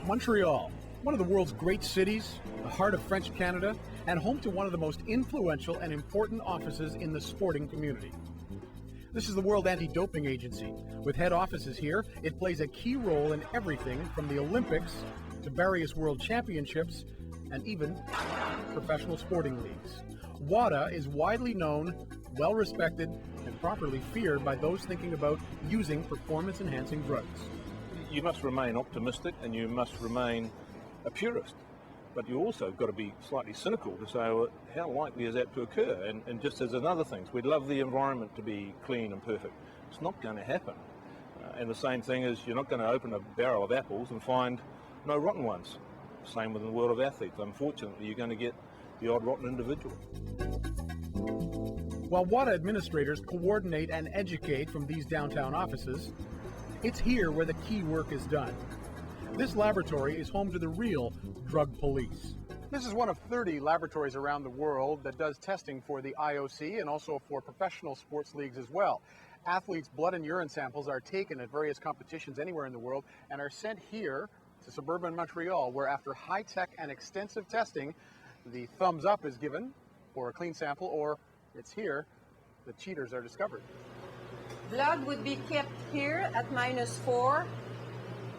Montreal, one of the world's great cities, the heart of French Canada, and home to one of the most influential and important offices in the sporting community. This is the World Anti-Doping Agency. With head offices here, it plays a key role in everything from the Olympics to various world championships and even professional sporting leagues. WADA is widely known, well-respected, and properly feared by those thinking about using performance-enhancing drugs. You must remain optimistic and you must remain a purist, but you also got to be slightly cynical to say, well, how likely is that to occur? And just as another thing, we'd love the environment to be clean and perfect. It's not going to happen. And the same thing is you're not going to open a barrel of apples and find no rotten ones. Same within the world of athletes. Unfortunately, you're going to get the odd rotten individual. While WADA administrators coordinate and educate from these downtown offices, it's here where the key work is done. This laboratory is home to the real drug police. This is one of 30 laboratories around the world that does testing for the IOC and also for professional sports leagues as well. Athletes' blood and urine samples are taken at various competitions anywhere in the world and are sent here to suburban Montreal, where after high-tech and extensive testing, the thumbs up is given for a clean sample, or it's here the cheaters are discovered. Blood would be kept here at -4,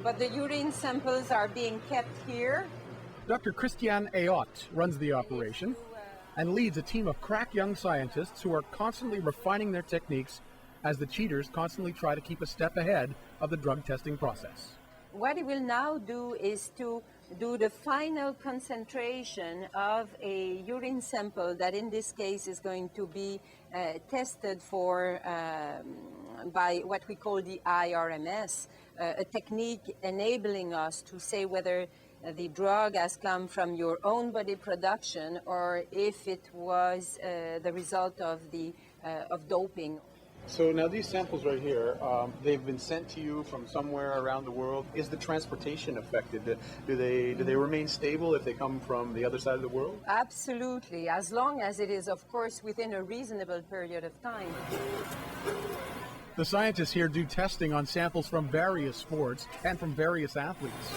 but the urine samples are being kept here. Dr. Christiane Ayotte runs the operation and leads a team of crack young scientists who are constantly refining their techniques as the cheaters constantly try to keep a step ahead of the drug testing process. What it will now do is to do the final concentration of a urine sample that in this case is going to be tested for by what we call the IRMS, a technique enabling us to say whether the drug has come from your own body production or if it was the result of doping. So now these samples right here, they've been sent to you from somewhere around the world. Is the transportation affected? Do they remain stable if they come from the other side of the world? Absolutely, as long as it is, of course, within a reasonable period of time. The scientists here do testing on samples from various sports and from various athletes.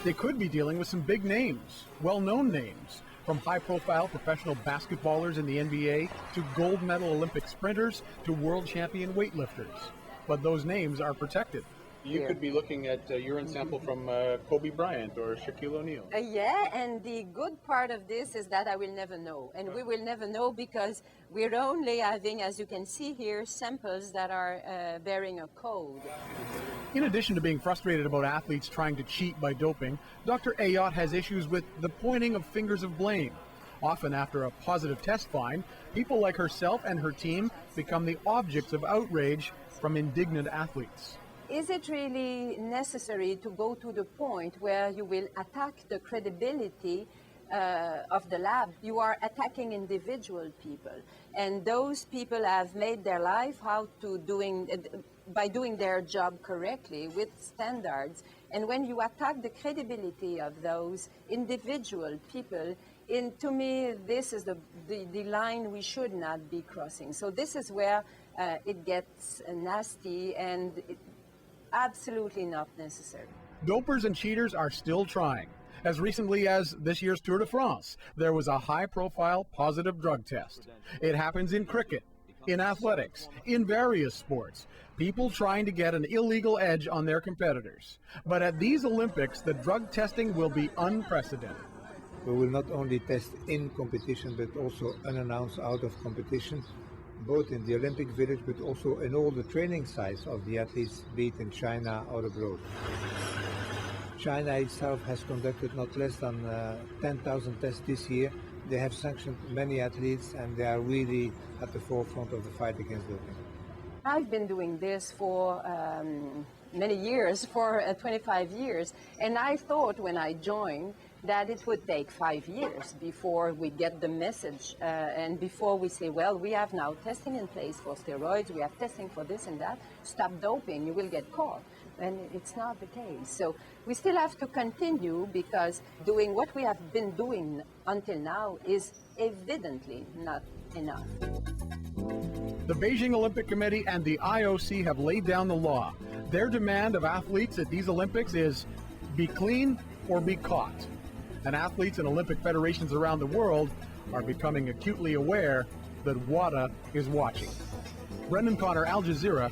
They could be dealing with some big names, well-known names, from high-profile professional basketballers in the NBA to gold medal Olympic sprinters to world champion weightlifters. But those names are protected. You could be looking at a urine sample from Kobe Bryant or Shaquille O'Neal. Yeah, and the good part of this is that I will never know. And we will never know because we're only having, as you can see here, samples that are bearing a code. In addition to being frustrated about athletes trying to cheat by doping, Dr. Ayotte has issues with the pointing of fingers of blame. Often after a positive test find, people like herself and her team become the objects of outrage from indignant athletes. Is it really necessary to go to the point where you will attack the credibility of the lab? You are attacking individual people, and those people have made their life by doing their job correctly with standards. And when you attack the credibility of those individual people, to me, this is the line we should not be crossing. So this is where it gets nasty and absolutely not necessary. Dopers and cheaters are still trying. As recently as this year's Tour de France, there was a high-profile positive drug test. It happens in cricket, in athletics, in various sports. People trying to get an illegal edge on their competitors. But at these Olympics, the drug testing will be unprecedented. We will not only test in competition, but also unannounced out of competition, both in the Olympic Village, but also in all the training sites of the athletes, be it in China or abroad. China itself has conducted not less than 10,000 tests this year. They have sanctioned many athletes, and they are really at the forefront of the fight against doping. I've been doing this for many years, for 25 years, and I thought when I joined that it would take 5 years before we get the message and before we say, well, we have now testing in place for steroids, we have testing for this and that, stop doping, you will get caught. And it's not the case. So we still have to continue because doing what we have been doing until now is evidently not enough. The Beijing Olympic Committee and the IOC have laid down the law. Their demand of athletes at these Olympics is be clean or be caught. And athletes and Olympic federations around the world are becoming acutely aware that WADA is watching. Brendan Connor, Al Jazeera,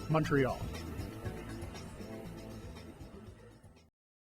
Montreal.